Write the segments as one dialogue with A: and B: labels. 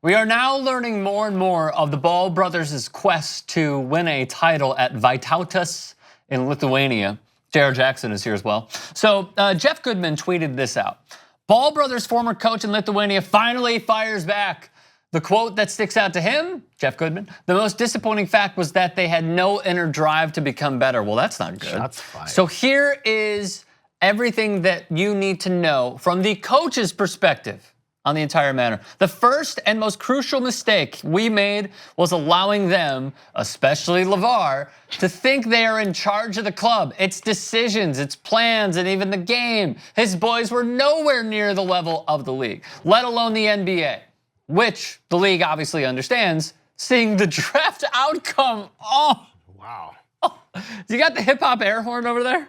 A: We are now learning more and more of the Ball brothers' quest to win a title at Vytautas in Lithuania. Jayar Jackson is here as well. So Jeff Goodman tweeted this out. Ball brothers' former coach in Lithuania finally fires back. The quote that sticks out to him, Jeff Goodman, the most disappointing fact was that they had no inner drive to become better. Well, that's not good.
B: Shots fired.
A: So here is everything that you need to know from the coach's perspective on the entire matter. The first and most crucial mistake we made was allowing them, especially LaVar, to think they are in charge of the club, its decisions, its plans, and even the game. His boys were nowhere near the level of the league, let alone the NBA, which the league obviously understands, seeing the draft outcome. Oh,
B: wow.
A: Oh, you got the hip hop air horn over there?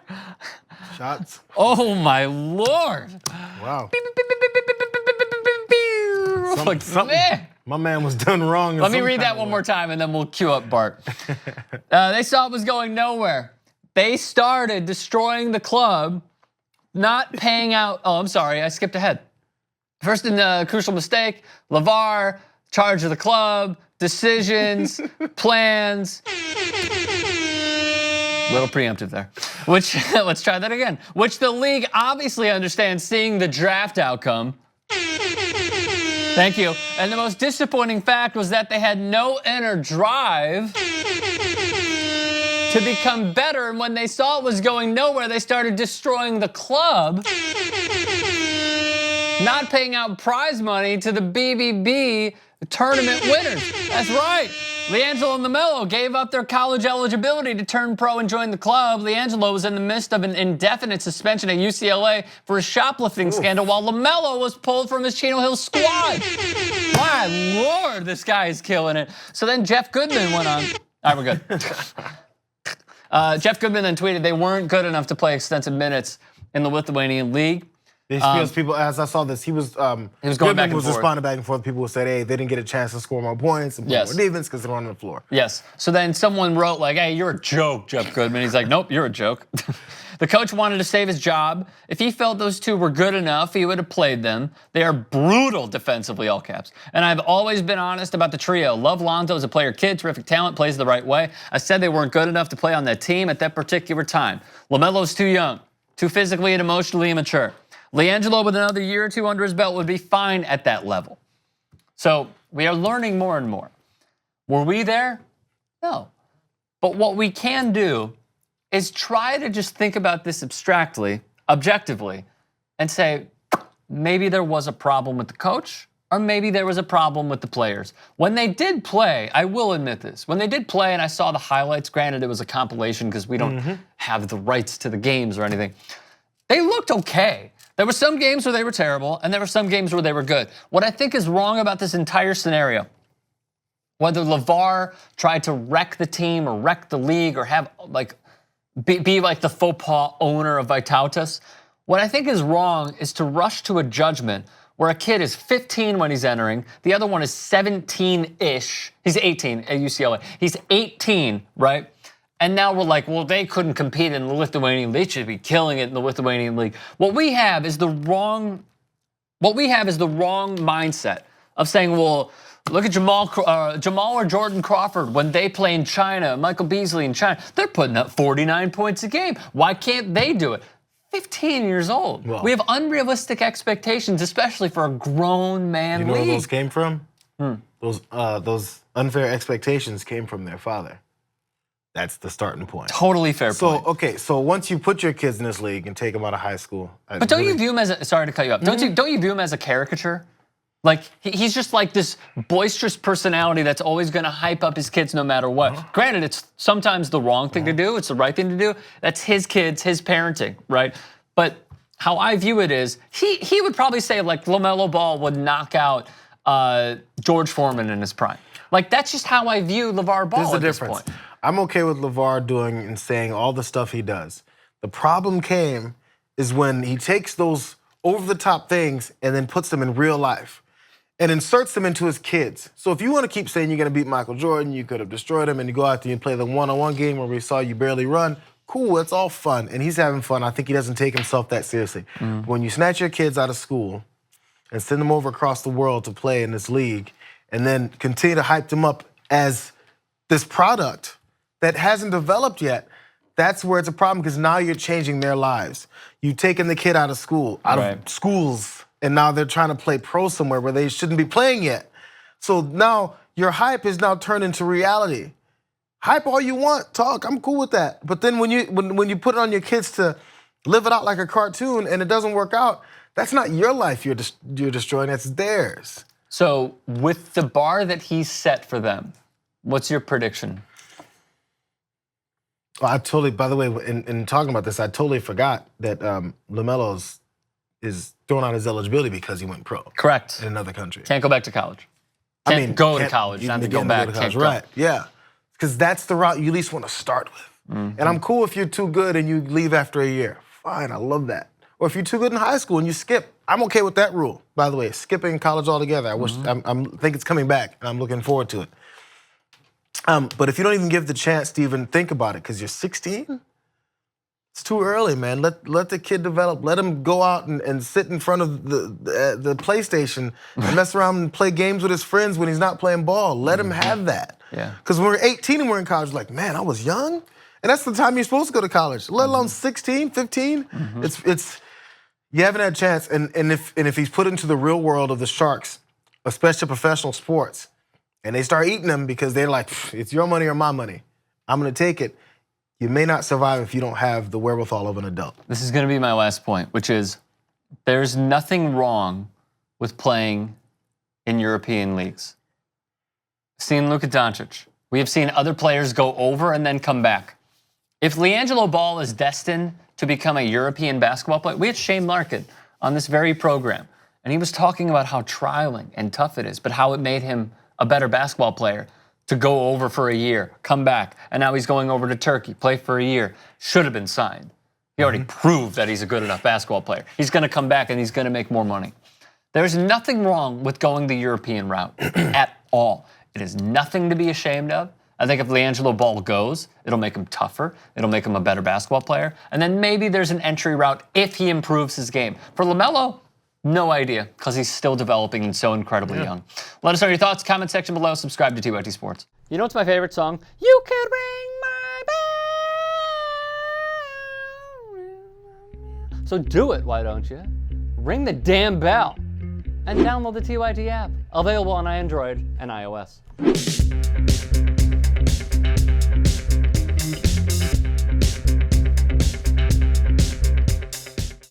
B: Shots.
A: Oh my Lord.
B: Wow. My man was done wrong.
A: Let me read that one more time and then we'll cue up Bart. They saw it was going nowhere. They started destroying the club, not paying out. Oh, I'm sorry, I skipped ahead. First in the crucial mistake, LaVar, charge of the club, decisions, plans. Little preemptive there. Which, let's try that again. Which the league obviously understands, seeing the draft outcome. Thank you. And the most disappointing fact was that they had no inner drive to become better. And when they saw it was going nowhere, they started destroying the club, not paying out prize money to the BBB tournament winners. That's right. LiAngelo and LaMelo gave up their college eligibility to turn pro and join the club. LiAngelo was in the midst of an indefinite suspension at UCLA for a shoplifting scandal, while LaMelo was pulled from his Chino Hills squad. My Lord, this guy is killing it. So then Jeff Goodman went on. All right, we're good. Jeff Goodman then tweeted they weren't good enough to play extensive minutes in the Lithuanian league.
B: Because people, as I saw this, he was going
A: back and forth.
B: Responding back and forth. People would say, hey, they didn't get a chance to score more points and play more defense because they're on the floor.
A: Yes. So then someone wrote like, hey, you're a joke, Jeff Goodman. He's like, nope, you're a joke. The coach wanted to save his job. If he felt those two were good enough, he would have played them. They are brutal defensively, all caps. And I've always been honest about the trio. Love Lonzo as a player kid, terrific talent, plays the right way. I said they weren't good enough to play on that team at that particular time. LaMelo's too young, too physically and emotionally immature. LiAngelo with another year or two under his belt would be fine at that level. So we are learning more and more. Were we there? No. But what we can do is try to just think about this abstractly, objectively, and say, maybe there was a problem with the coach, or maybe there was a problem with the players. When they did play, I will admit this, when they did play and I saw the highlights, granted it was a compilation because we don't have the rights to the games or anything, they looked okay. There were some games where they were terrible, and there were some games where they were good. What I think is wrong about this entire scenario, whether LaVar tried to wreck the team or wreck the league or have like be like the faux pas owner of Vytautas, what I think is wrong is to rush to a judgment where a kid is 15 when he's entering, the other one is 17-ish. He's 18 at UCLA. He's 18, right? And now we're like, well, they couldn't compete in the Lithuanian league. They should be killing it in the Lithuanian league. What we have is the wrong mindset of saying, well, look at Jamal or Jordan Crawford when they play in China, Michael Beasley in China. They're putting up 49 points a game. Why can't they do it? 15 years old. Well, we have unrealistic expectations, especially for a grown man league.
B: You know where those came from? Those unfair expectations came from their father. That's the starting point.
A: Totally fair point.
B: Okay, so once you put your kids in this league and take them out of high school.
A: But don't you view him as, sorry to cut you up, don't you view him as a caricature? Like, he's just like this boisterous personality that's always gonna hype up his kids no matter what. Granted, it's sometimes the wrong thing to do, it's the right thing to do. That's his kids, his parenting, right? But how I view it is, he would probably say like LaMelo Ball would knock out George Foreman in his prime. Like, that's just how I view LaVar Ball at this point.
B: I'm okay with LaVar doing and saying all the stuff he does. The problem is when he takes those over-the-top things and then puts them in real life and inserts them into his kids. So if you want to keep saying you're going to beat Michael Jordan, you could have destroyed him, and you go out there and play the one-on-one game where we saw you barely run, cool, it's all fun, and he's having fun. I think he doesn't take himself that seriously. When you snatch your kids out of school and send them over across the world to play in this league, and then continue to hype them up as this product that hasn't developed yet, that's where it's a problem, because now you're changing their lives. You've taken the kid out of school, out of schools, and now they're trying to play pro somewhere where they shouldn't be playing yet. So now your hype is now turned into reality. Hype all you want, talk, I'm cool with that. But then when you put it on your kids to live it out like a cartoon and it doesn't work out, that's not your life you're destroying, that's theirs.
A: So with the bar that he's set for them, what's your prediction?
B: Well, by the way, in talking about this, I totally forgot that LaMelo is throwing out his eligibility because he went pro.
A: Correct.
B: In another country.
A: Can't go back to college. Can't go to college, not to go back. Can't go.
B: Right, yeah. Because that's the route you at least want to start with. And I'm cool if you're too good and you leave after a year. Fine, I love that. Or if you're too good in high school and you skip, I'm okay with that rule, by the way. Skipping college altogether. I think it's coming back, and I'm looking forward to it. But if you don't even give the chance to even think about it, because you're 16, it's too early, man. Let the kid develop. Let him go out and sit in front of the PlayStation and mess around and play games with his friends when he's not playing ball. Let him have that.
A: Yeah.
B: Because when we're 18 and we're in college, like, man, I was young. And that's the time you're supposed to go to college, let alone 16, 15. It's you haven't had a chance. And if he's put into the real world of the Sharks, especially professional sports, and they start eating them because they're like, it's your money or my money, I'm gonna take it. You may not survive if you don't have the wherewithal of an adult.
A: This is gonna be my last point, which is there's nothing wrong with playing in European leagues. Seen Luka Doncic. We have seen other players go over and then come back. If LiAngelo Ball is destined to become a European basketball player, we had Shane Larkin on this very program, and he was talking about how trialing and tough it is, but how it made him a better basketball player to go over for a year, come back, and now he's going over to Turkey, play for a year. Should have been signed. He already proved that he's a good enough basketball player. He's gonna come back and he's gonna make more money. There's nothing wrong with going the European route at all. It is nothing to be ashamed of. I think if LiAngelo Ball goes, it'll make him tougher. It'll make him a better basketball player. And then maybe there's an entry route if he improves his game. For LaMelo, no idea, because he's still developing and so incredibly young. Let us know your thoughts, comment section below, subscribe to TYT Sports. You know what's my favorite song? You Could Ring My Bell. So do it, why don't you? Ring the damn bell. And download the TYT app, available on Android and iOS.